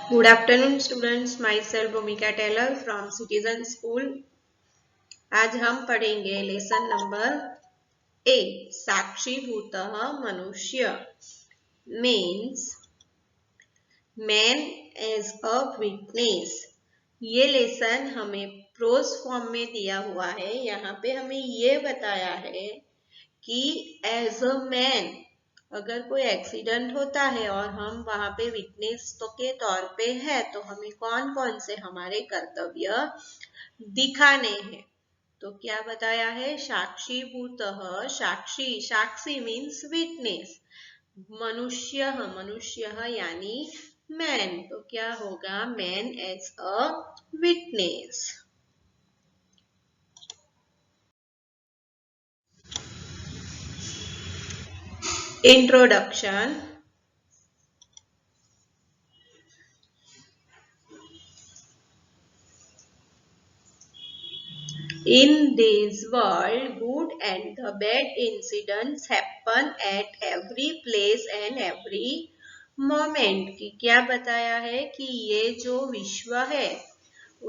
Good afternoon, students. Myself Bhumika Taylor from Citizen School. आज हम पढ़ेंगे लेसन नंबर 8 साक्षीभूतः मनुष्य means man as a witness. ये लेसन हमें प्रोज फॉर्म में दिया हुआ है। यहाँ पे हमें ये बताया है कि एज अ मैन अगर कोई एक्सीडेंट होता है और हम वहां पे विटनेस तो के तौर पे है तो हमें कौन कौन से हमारे कर्तव्य दिखाने हैं। तो क्या बताया है, साक्षीभूतः, साक्षी, साक्षी मीन्स विटनेस, मनुष्य, मनुष्य यानी मैन, तो क्या होगा, man as a witness. Introduction. In this world, good and the bad incidents happen at every place and every moment। कि क्या बताया है कि ये जो विश्व है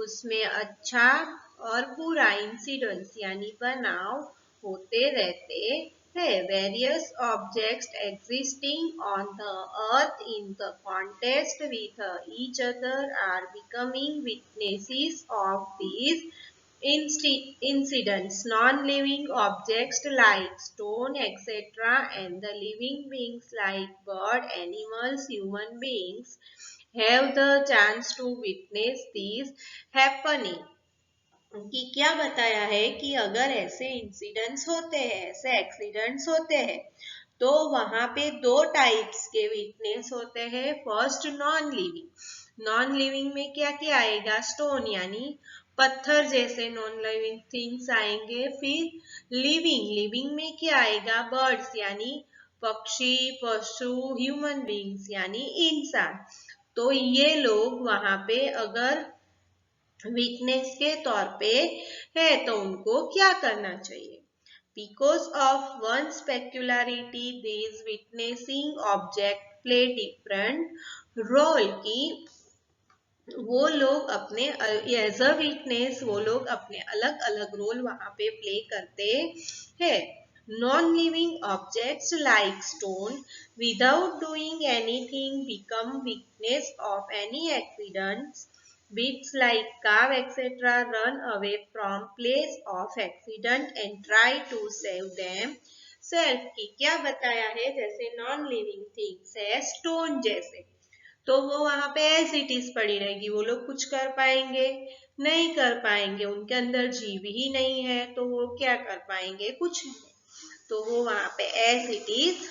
उसमें अच्छा और बुरा इंसिडेंट्स यानी बनाव होते रहते हैं। Various objects existing on the earth in the context with each other are becoming witnesses of these incidents. Non-living objects like stone, etc., and the living beings like bird, animals, human beings have the chance to witness these happening। कि क्या बताया है कि अगर ऐसे incidents होते हैं, ऐसे एक्सीडेंट्स होते हैं, तो वहां पे दो टाइप्स के विटनेस होते हैं। First non living. Non living में क्या क्या आएगा, स्टोन यानी पत्थर जैसे नॉन लिविंग थिंग्स आएंगे। फिर लिविंग, लिविंग में क्या आएगा, बर्ड्स यानी पक्षी, पशु, ह्यूमन बींग्स यानी इंसान। तो ये लोग वहां पे अगर वीकनेस के तौर पे है तो उनको क्या करना चाहिए। Because of one peculiarity, these witnessing object play different role। की वो लोग अपने एज अ विटनेस वो लोग अपने अलग अलग रोल वहां पे प्ले करते हैं। Non living objects like stone without doing anything become witness of any accidents. Beats like cow etc. run away from place of accident and try to save them self। की क्या बताया है, जैसे non living things है stone जैसे, तो वो वहां पे एज इट इज पड़ी रहेगी। वो लोग कुछ कर पाएंगे नहीं कर पाएंगे, उनके अंदर जीव ही नहीं है तो वो क्या कर पाएंगे, कुछ नहीं। तो वो वहां पे एज इट इज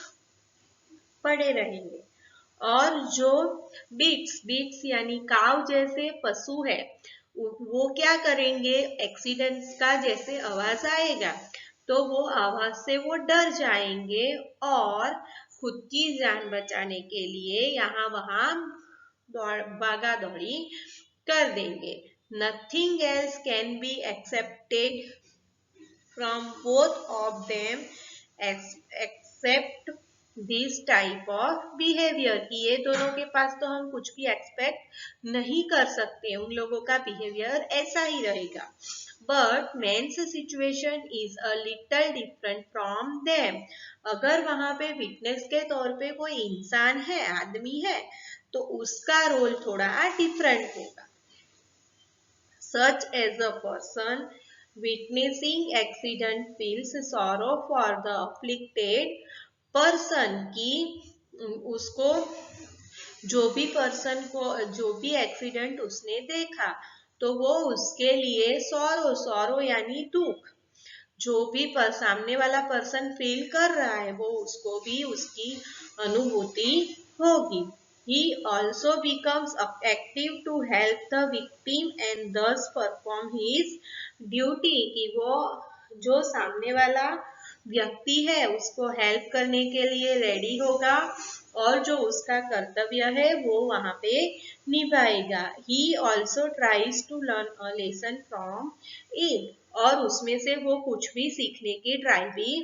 पड़े रहेंगे। और जो बीट्स, बीट्स यानी काव जैसे पशु है, वो क्या करेंगे, एक्सीडेंट्स का जैसे आवाज आएगा तो वो आवाज से वो डर जाएंगे और खुद की जान बचाने के लिए यहाँ वहां भागा दौड़ी कर देंगे। Nothing else can be accepted from both of them except this type of behaviour. कि ये दोनों के पास तो हम कुछ भी एक्सपेक्ट नहीं कर सकते, उन लोगों का बिहेवियर ऐसा ही रहेगा। But men's situation is a little different from them. अगर वहां पे विटनेस के तौर पे कोई इंसान है, आदमी है, तो उसका रोल थोड़ा डिफरेंट होगा। Such as a person witnessing accident feels sorrow for the afflicted person। की उसको जो भी एक्सीडेंट उसने देखा तो वो उसके लिए सॉरो, सॉरो यानी दुख, जो भी सामने वाला पर्सन फील कर रहा है वो उसको भी उसकी अनुभूति होगी। He also becomes active to help the victim and thus perform his duty। कि वो जो सामने वाला व्यक्ति है उसको हेल्प करने के लिए रेडी होगा और जो उसका कर्तव्य है वो वहां पे निभाएगा। He also tries to learn a lesson from it। और उसमें से वो कुछ भी सीखने की ट्राई भी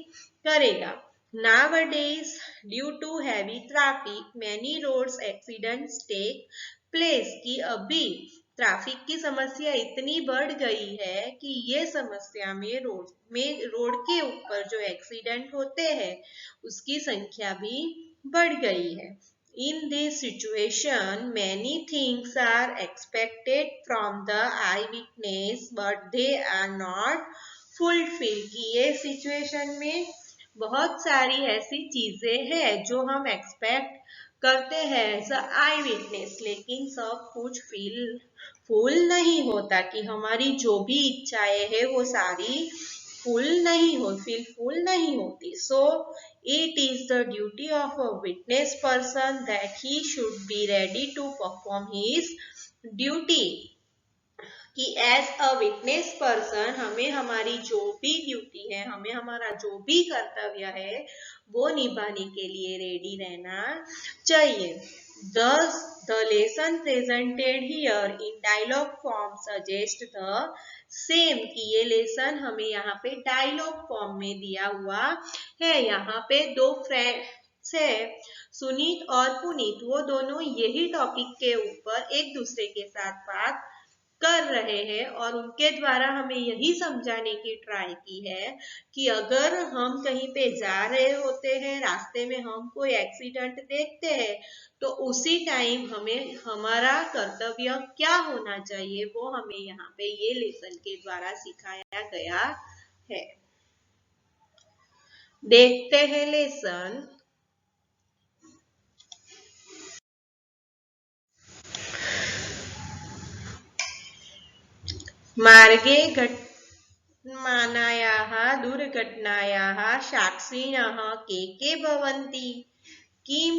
करेगा। Nowadays, due to heavy traffic, many roads accidents take place की अभी ट्रैफिक की समस्या इतनी बढ़ गई है कि ये समस्या में रोड के ऊपर जो एक्सीडेंट होते हैं उसकी संख्या भी बढ़ गई है। In this situation, many things are expected from the eyewitness, but they are not fulfilled. कि ये सिचुएशन में बहुत सारी ऐसी चीजें हैं जो हम एक्सपेक्ट करते हैं एज आई विटनेस, लेकिन सब कुछ फुल नहीं होता कि हमारी जो भी इच्छाएं है वो सारी फुल नहीं होती। सो it is the duty of a witness person that he should be ready to perform his duty. कि एज अ विटनेस पर्सन हमें हमारी जो भी ड्यूटी है, हमें हमारा जो भी कर्तव्य है वो निभाने के लिए रेडी रहना चाहिए। Thus, the lesson presented here in dialogue form suggest the same कि ये लेसन हमें यहाँ पे डायलॉग फॉर्म में दिया हुआ है। यहाँ पे दो फ्रेंड्स है, सुनीत और पुनीत, वो दोनों यही टॉपिक के ऊपर एक दूसरे के साथ बात कर रहे हैं और उनके द्वारा हमें यही समझाने की ट्राई की है कि अगर हम कहीं पे जा रहे होते हैं, रास्ते में हम कोई एक्सीडेंट देखते हैं, तो उसी टाइम हमें हमारा कर्तव्य क्या होना चाहिए वो हमें यहाँ पे ये लेसन के द्वारा सिखाया गया है। देखते हैं लेसन। मार्गे घटमानायाः दुर्घटनायाः साक्षिणः के भवन्ति, किं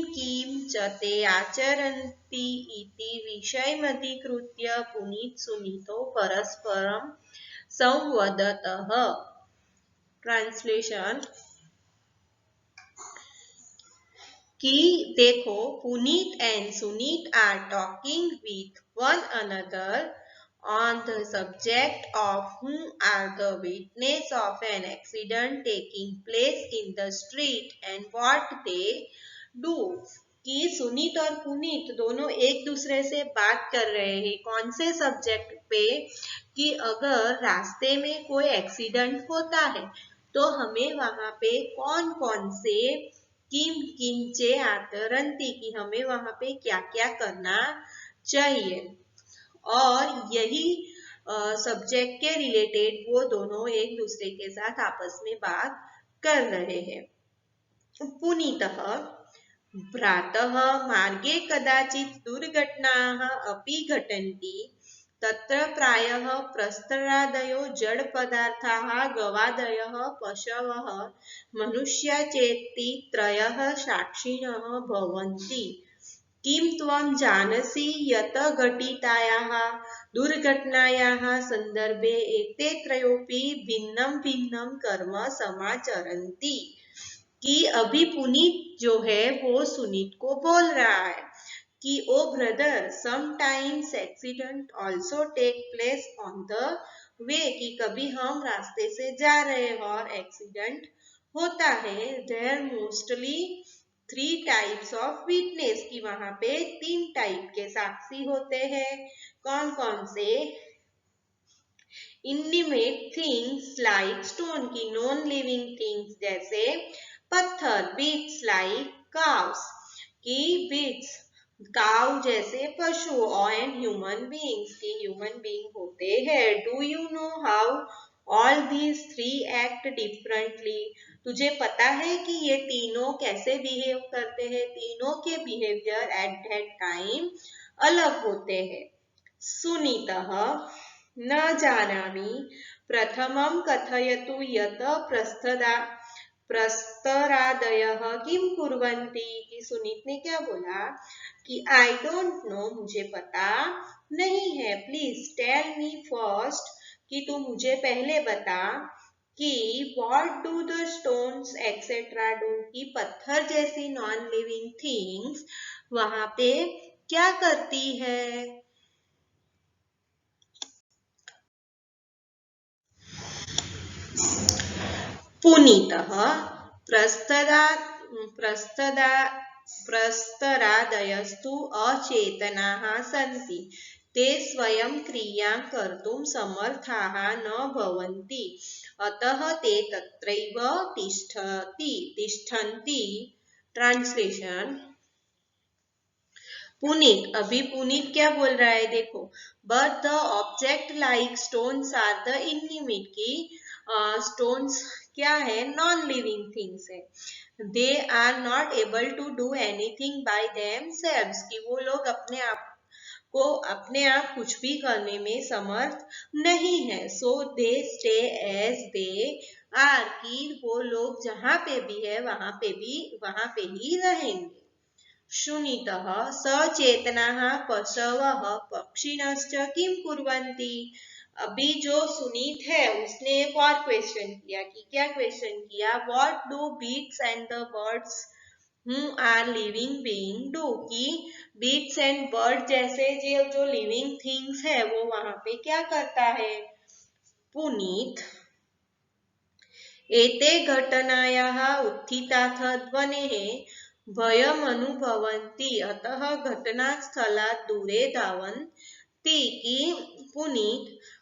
च ते आचरन्ति इति विषयमधिकृत्य पुनीत सुनीतो परस्परं संवदतः। ट्रांसलेशन कि देखो, Puneet and Suneet are talking with one another on the subject of who are the witness of an accident taking place in the street and what they do। कि सुनीत और पुनीत दोनों एक दूसरे से बात कर रहे हैं कौन से सब्जेक्ट पे, कि अगर रास्ते में कोई एक्सीडेंट होता है तो हमें वहां पे कौन कौन से किंचे आचरन्ति कि हमें वहां पे क्या क्या करना चाहिए। और यही सब्जेक्ट के रिलेटेड वो दोनों एक दूसरे के साथ आपस में बात कर रहे हैं। पुनीतः भ्रातः मार्गे कदाचित् दुर्घटनाः अपि घटन्ति, तत्र प्रायः प्रस्तरादयो जडपदार्थाः गवादयः पशवः मनुष्या चेति त्रयः साक्षिणः भवन्ति। किं त्वं जानसि यत् घटितायाः दुर्घटनायाः संदर्भे एते त्रयोपि भिन्नं भिन्नं कर्म समाचरन्ति। कि अभी पुनीत जो है वो सुनीत को बोल रहा है कि oh brother, sometimes accident also take place on the way, कि कभी हम रास्ते से जा रहे हैं और एक्सीडेंट होता है। There mostly 3 types of witness, की वहां पे 3 टाइप के साक्षी होते हैं। कौन कौन से? इननिमेट थिंग्स लाइक स्टोन, की नॉन लिविंग थिंग्स जैसे पत्थर। बीट्स लाइक काउस, की बीट्स काउ जैसे पशु। एंड ह्यूमन बीइंग्स, की ह्यूमन बीइंग होते हैं। Do you know how all these 3 act differently, तुझे पता है कि ये तीनों कैसे बिहेव करते हैं? तीनों के बिहेवियर एट दैट टाइम अलग होते हैं। सुनीतः न जानामि, प्रथमं कथयतु यत् प्रस्तरादयः किं कुर्वन्ति। कि सुनीत ने क्या बोला कि आई डोंट नो, मुझे पता नहीं है। प्लीज टेल मी फर्स्ट, कि तू मुझे पहले बता कि what do the stones etc do, कि पत्थर जैसी नॉन लिविंग थिंग्स वहां पे क्या करती है। पुनीतः प्रस्तरादयस्तु अचेतनाः सन्ति ते स्वयं क्रियां कर्तुं समर्थाः न भवन्ति अतः ते तत्रैव तिष्ठन्ति। ट्रांसलेशन। पुनीत, अभी पुनीत क्या बोल रहा है देखो, but the object like stones are the inanimate की स्टोन्स क्या है, नॉन लिविंग थिंग्स है, they are not able to do anything by them selves वो लोग अपने आप कुछ भी करने में समर्थ नहीं है। So they stay as they are कि वो लोग जहां पे भी है वहां पे ही रहेंगे। शुनितः सचेतनाः पशवः पक्षिणश्च किं कुर्वन्ति। अभी जो सुनीत है उसने एक और क्वेश्चन किया कि क्या क्वेश्चन किया, what do beasts and the birds who are living being do कि बीट्स एंड बर्ड जैसे जो लिविंग थिंग्स है वो वहां पे क्या करता है। पुनीत, एते घटनायाः उत्थिताथ ध्वनेः भयमनुभवन्ति अतः घटनास्थलात् दूरे धावन्ति कि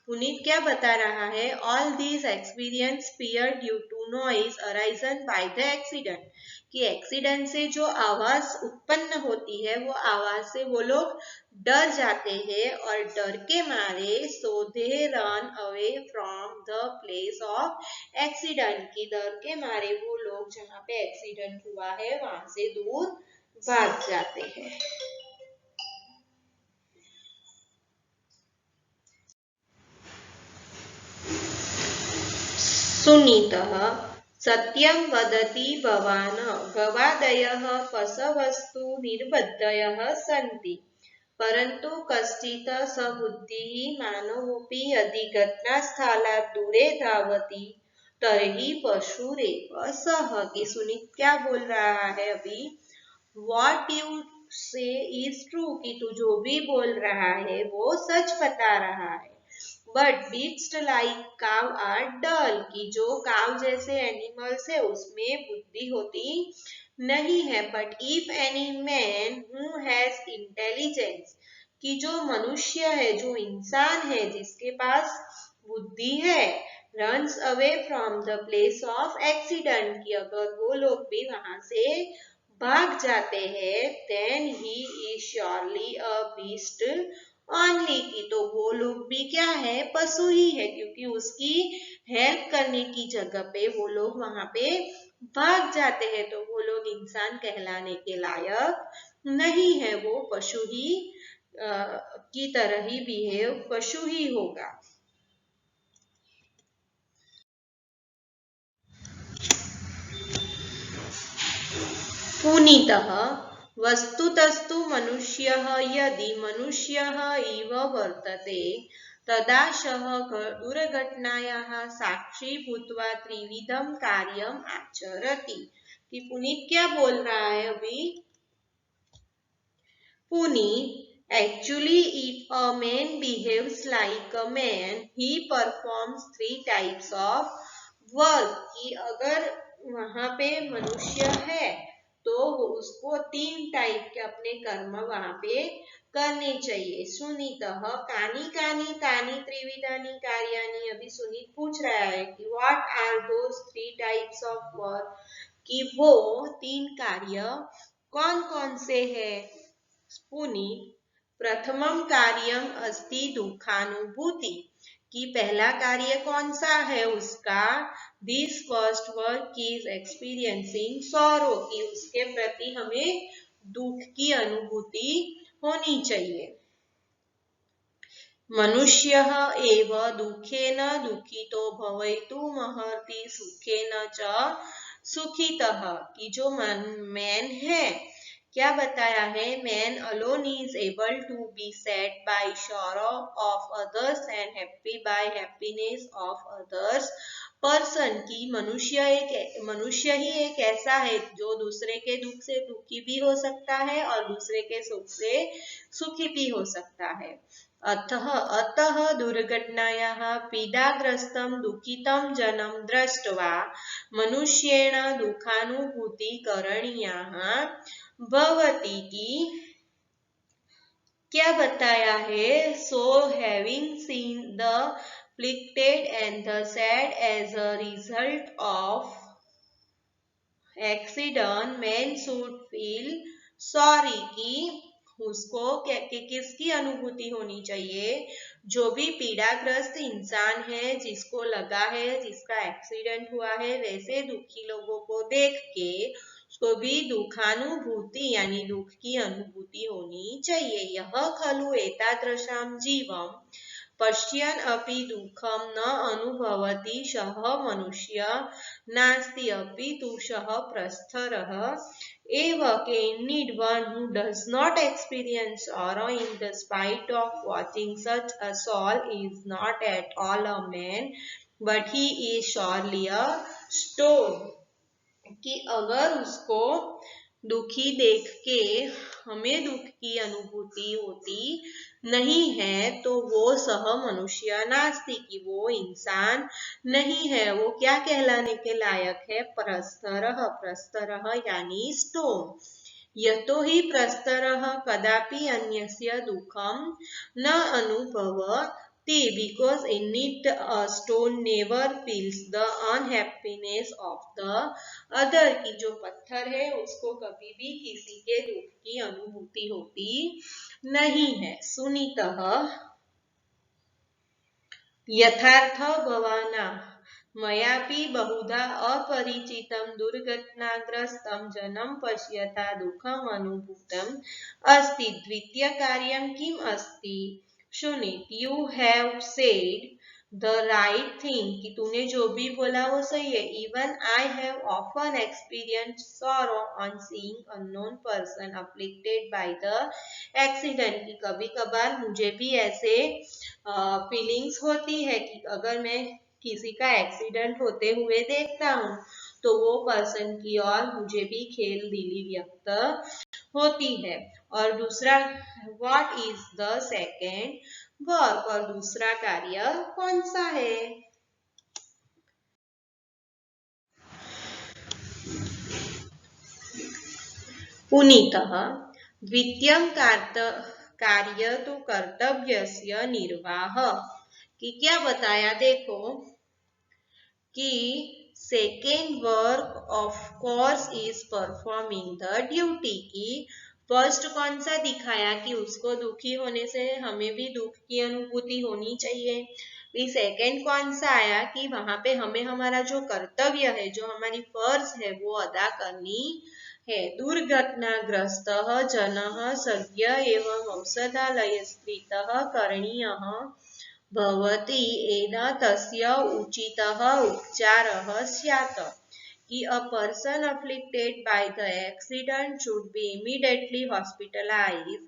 पुनीत क्या बता रहा है, all these experience fear due to noise arisen by the accident कि एक्सीडेंट से जो आवाज उत्पन्न होती है वो आवाज से वो लोग डर जाते हैं और डर के मारे so they ran away from the place of accident की डर के मारे वो लोग जहाँ पे एक्सीडेंट हुआ है वहां से दूर भाग जाते हैं। सुनीतः, सत्यं वदति भवान् गवादयः पशवस्तु निर्बुद्धयः सन्ति परन्तु कश्चित् सबुद्धिः मानवोऽपि यदि घटनास्थलात् दूरे धावति तर्हि पशुरेव सः कि सुनीत क्या बोल रहा है अभी, व्हाट यू से इज ट्रू कि तू जो भी बोल रहा है वो सच बता रहा है, बट बीट्स लाइक काव आर डल कि जो काव जैसे एनिमल्स है उसमें बुद्धि होती नहीं है, but if any man who has intelligence कि जो मनुष्य है जो इंसान है जिसके पास बुद्धि है, runs away from the place of accident कि अगर वो लोग भी वहां से भाग जाते हैं then he is surely a beast only की तो वो लोग भी क्या है, पशु ही है क्योंकि उसकी हेल्प करने की जगह पे वो लोग वहां पे भाग जाते हैं तो वो लोग इंसान कहलाने के लायक नहीं है, वो पशु ही की तरह ही बिहेव पशु ही होगा। पुनीतः, वस्तुतस्तु मनुष्यः यदि मनुष्यः इव वर्तते तदा सः दुर्घटनायाः साक्षी भूत्वा त्रिविधं कार्यम् आचरति कि पुनीत क्या बोल रहा है अभी, Puneet, actually if a man behaves like a man he performs 3 types of work कि अगर वहां पे मनुष्य है तो उसको 3 टाइप के अपने कर्म वहां पे करने चाहिए। सुनीतः, कानी कानी तानी त्रिविधानी कार्यानी, अभी सुनीत पूछ रहा है कि what are those 3 types of work कि वो 3 कार्य कौन कौन से है। पुनीत, प्रथमम कार्यम अस्ति दुखानुभूति कि पहला कार्य कौन सा है उसका, this first work is experiencing sorrow कि उसके प्रति हमें दुख की अनुभूति होनी चाहिए। मनुष्यः एव दुखेन दुखितो भवितुमर्हति सुखेन च सुखितः कि जो मैन है क्या बताया है, man alone is able to be sad by sorrow of others and happy by happiness of others person की मनुष्य ही एक ऐसा है जो दूसरे के दुख से दुखी भी हो सकता है और दूसरे के सुख से सुखी भी हो सकता है। अतः अतः दुर्घटनायाः पीडाग्रस्तं दुःखितं जनं दृष्ट्वा मनुष्येण दुःखानुभूति करणीया भवति की क्या बताया है। So having seen the afflicted and the sad as a result of accident man should feel sorry की उसको किसकी अनुभूति होनी चाहिए, जो भी पीड़ाग्रस्त इंसान है, जिसको लगा है, जिसका एक्सीडेंट हुआ है, वैसे दुखी लोगों को देख के उसको भी दुखानुभूति यानी दुख की अनुभूति होनी चाहिए। यह खलु एतादृशं जीवं पश्यन् अपि दुःखं न अनुभवति सः मनुष्यः नास्ति अपि तु सः प्रस्तरः एव। Candid one who does not experience sorrow in the spite of watching such a soul is not at all a man, but he is surely a stone। कि अगर उसको दुखी देख के हमें दुख की अनुभूति होती नहीं है तो वो सह मनुष्य नास्ति की वो इंसान नहीं है, वो क्या कहलाने के लायक है, प्रस्तरः। प्रस्तरः यानी स्टोन। यतो हि प्रस्तरः कदापि अन्यस्य दुःखं न अनुभवति because in it a stone never feels the unhappiness of the other की जो पत्थर है उसको कभी भी किसी के दुख की अनुभूति होती नहीं है। सुनीतः यथार्थ भवाना मयापि बहुधा अपरिचितं दुर्घटनाग्रस्तं जनं पश्यता दुःखम् अनुभूतम् अस्ति। द्वितीय कार्यं किम् अस्ति। Sunit you have said the right thing कि तूने जो भी बोला वो सही है। Even I have often experience sorrow on seeing unknown person afflicted bye the accident की कभी कभार मुझे भी ऐसे फीलिंग्स होती है कि अगर मैं किसी का एक्सीडेंट होते हुए देखता हूँ तो वो पर्सन की ओर मुझे भी खेल दिली व्यक्त होती है। और दूसरा what is the second work और दूसरा कार्य कौन सा है। पुनीतः द्वितीयं कार्य तो कर्तव्यस्य निर्वाह कि क्या बताया देखो कि second work of course is performing the duty की फर्स्ट कौन सा दिखाया कि उसको दुखी होने से हमें भी दुख की अनुभूति होनी चाहिए। सेकेंड कौन सा आया कि वहां पे हमें हमारा जो कर्तव्य है जो हमारी फर्ज है वो अदा करनी है। दुर्घटनाग्रस्त जनः सद्य एवं औषधालयस्थितः करणीयः भवति येन तस्य उचितः उपचारः स्यात् कि a person afflicted by the accident should be immediately hospitalized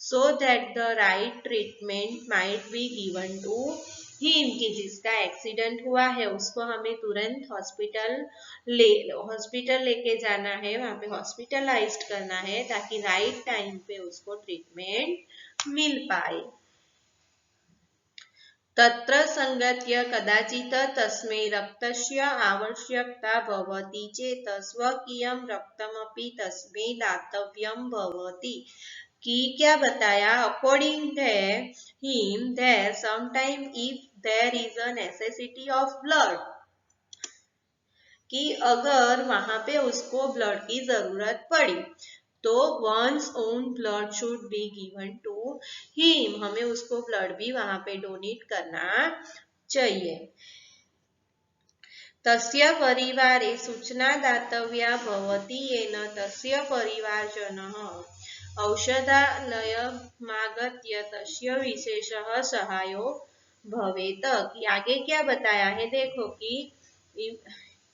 so that the right treatment might be given to him कि जिसका एक्सीडेंट हुआ है उसको हमें तुरंत हॉस्पिटल लेके जाना है, वहां पे हॉस्पिटलाइज्ड करना है ताकि राइट टाइम पे उसको ट्रीटमेंट मिल पाए। तत्र संगत्य कदाचित् तस्मै रक्तस्य आवश्यकता भवति चेत् स्वकीयं रक्तमपि तस्मै दातव्यं भवति कि क्या बताया according him there sometime if there is a necessity of blood कि अगर वहां पे उसको ब्लड की जरूरत पड़ी तो one's own blood should be given to him हमें उसको ब्लड भी वहां पे डोनेट करना चाहिए। तस्य परिवारे सूचना दातव्या भवति येन तस्य परिवारजनः औषधालयमागत्य तस्य विशेषः सहायो भवेत् कि आगे क्या बताया है देखो कि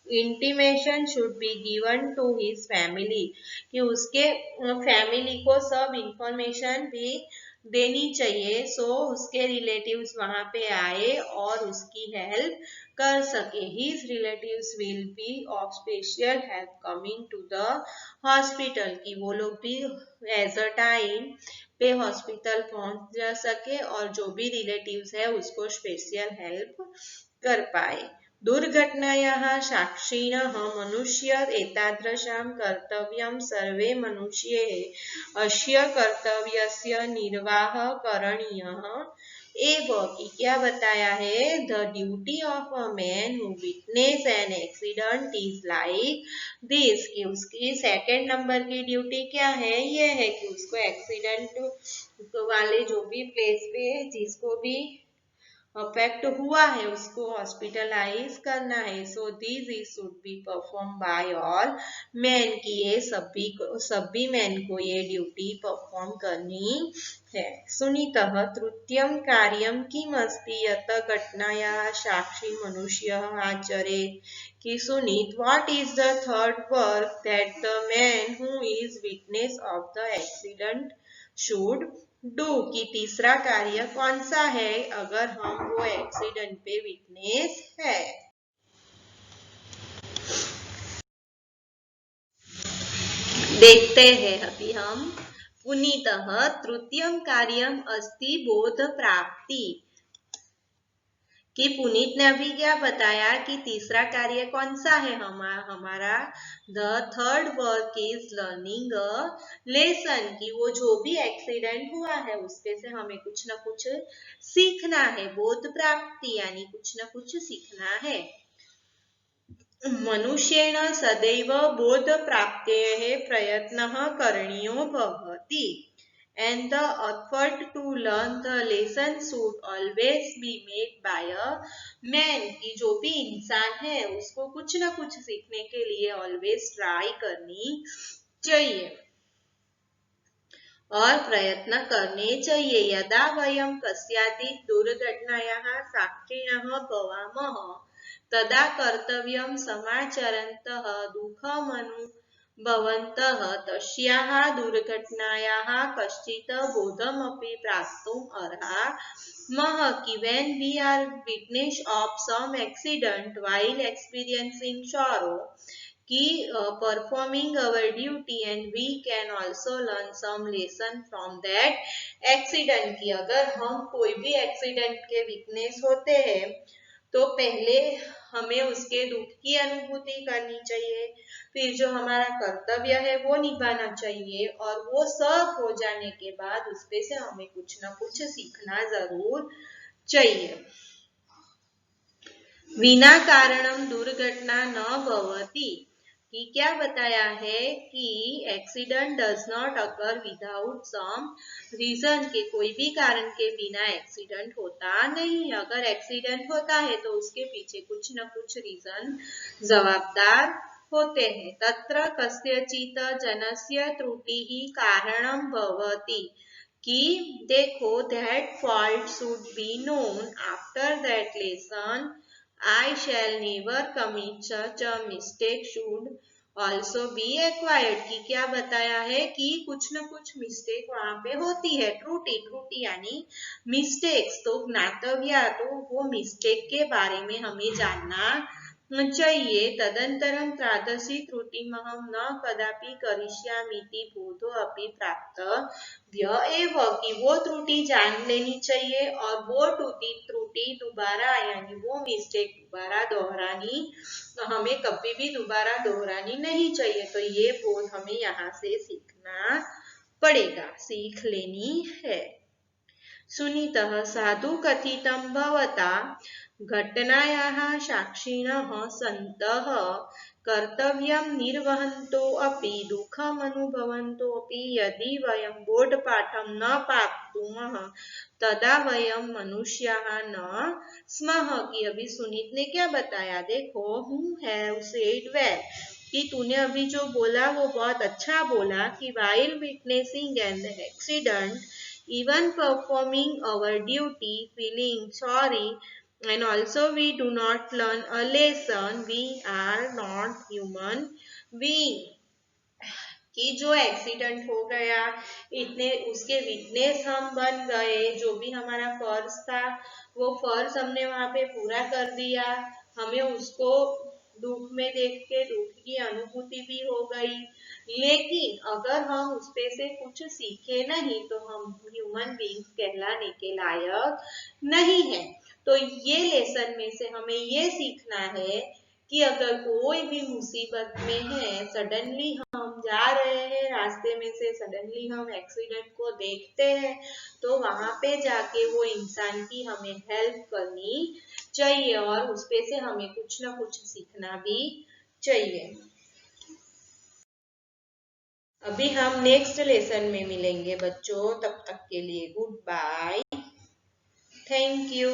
intimation should be given to his family कि उसके फैमिली को सब इंफॉर्मेशन भी देनी चाहिए। सो उसके रिलेटिव्स वहां पे आए और उसकी हेल्प कर सके। His relatives will be of special help coming to the hospital, कि वो लोग भी एज अ टाइम पे हॉस्पिटल पहुंच जा सके और जो भी रिलेटिव्स है उसको स्पेशल हेल्प कर पाए। दुर्घटनायाः साक्षिणः मनुष्य एतादृशां कर्तव्यं सर्वे मनुष्ये अस्य कर्तव्यस्य निर्वाह करणीयः एवं। कि क्या बताया है, the duty of a man who witness an accident is like this, कि उसकी सेकंड नंबर की ड्यूटी क्या है, ये है कि उसको एक्सीडेंट वाले जो भी प्लेस पे जिसको भी अफेक्ट हुआ है उसको हॉस्पिटलाइज करना है। So this is should be perform by all man, की ये सभी मैन को ये ड्यूटी परफॉर्म करनी है। सुनीतः तृतीयं कार्यं किमस्ति यत् घटनायाः साक्षी मनुष्यः आचरेत्, कि Sunit what is the third work that the man who is witness of the accident should do, की तीसरा कार्य कौन सा है अगर हम वो एक्सीडेंट पे विटनेस है। देखते हैं अभी हम। पुनीतः तृतीयं कार्यम अस्ति बोध प्राप्ति, कि पुनीत ने अभी क्या बताया कि तीसरा कार्य कौन सा है हमारा the third work is learning a lesson, कि वो जो भी एक्सीडेंट हुआ है उसपे से हमें कुछ न कुछ सीखना है। बोध प्राप्ति यानी कुछ न कुछ सीखना है। मनुष्येण सदैव बोध प्राप्तेः प्रयत्नः करणीयो भवति, and the effort to learn the lesson should always be made by a man, कि जो भी इंसान है उसको कुछ ना कुछ सीखने के लिए ऑलवेज ट्राई करनी चाहिए और प्रयत्न करने चाहिए। यदा वयं कस्याचित् दुर्घटनायाः साक्षिणः भवामः तदा कर्तव्यं समाचरन्तः दुःखमनुभवन्तः तस्याः दुर्घटनायाः कश्चित् बोधमपि प्राप्तुम् अर्हामः, कि when we are witness of some accident while experiencing sorrow, कि performing our duty and we can also learn some lesson from that accident, कि अगर हम कोई भी एक्सीडेंट के विटनेस होते हैं तो पहले हमें उसके दुख की अनुभूति करनी चाहिए, फिर जो हमारा कर्तव्य है वो निभाना चाहिए और वो सब हो जाने के बाद उसपे से हमें कुछ ना कुछ सीखना जरूर चाहिए। विना कारणम दुर्घटना न भवति, कि क्या बताया है कि accident does not occur without some reason, के कोई भी कारण के बिना एक्सीडेंट होता नहीं। अगर एक्सीडेंट होता है तो उसके पीछे कुछ न कुछ रीजन जवाबदार होते हैं। तत्र कस्यचित् जनस्य त्रुटिः कारणं भवति, कि देखो that fault should be known after that lesson I shall never commit such a mistake should also be acquired, कि क्या बताया है कि कुछ न कुछ मिस्टेक वहां पे होती है। त्रुटि यानी मिस्टेक्स, तो ज्ञातव्य तो वो मिस्टेक के बारे में हमें जानना चाहिए। तदंतरम तादृशी त्रुटिमहं न कदापि करिष्यामीति बोधो अपि प्राप्तव्य एव, कि वो त्रुटि जान लेनी चाहिए और वो त्रुटि दोबारा यानी वो मिस्टेक दोबारा दोहरानी हमें कभी भी दोबारा दोहरानी नहीं चाहिए। तो ये बोध हमें यहाँ से सीखना पड़ेगा, सीख लेनी है। सुनीतः साधु कथितं भवता घटनायाः साक्षिणः सन्तः कर्तव्यं निर्वहन्तो अपि दुःखमनुभवन्तो अपि यदि वयं बोधपाठं न प्राप्नुमः तदा वयं मनुष्याः न स्मः, कि अभी सुनीत ने क्या बताया, देखो हु हैव सेड वेल, कि तूने अभी जो बोला वो बहुत अच्छा बोला, कि while witnessing an accident, even performing our duty, feeling sorry, and also we do not learn a lesson, we are not human being, कि जो एक्सीडेंट हो गया इतने उसके विटनेस हम बन गए, जो भी हमारा फर्ज था वो फर्ज हमने वहां पे पूरा कर दिया, हमें उसको दुख में देख के दुख की अनुभूति भी हो गई, लेकिन अगर हम उसपे से कुछ सीखे नहीं तो हम ह्यूमन बींग्स कहलाने के लायक नहीं है। तो ये लेसन में से हमें ये सीखना है कि अगर कोई भी मुसीबत में है, सडनली हम जा रहे हैं रास्ते में से, सडनली हम एक्सीडेंट को देखते हैं, तो वहां पे जाके वो इंसान की हमें हेल्प करनी चाहिए और उसपे से हमें कुछ ना कुछ सीखना भी चाहिए। अभी हम नेक्स्ट लेसन में मिलेंगे बच्चों, तब तक के लिए गुड बाय, थैंक यू।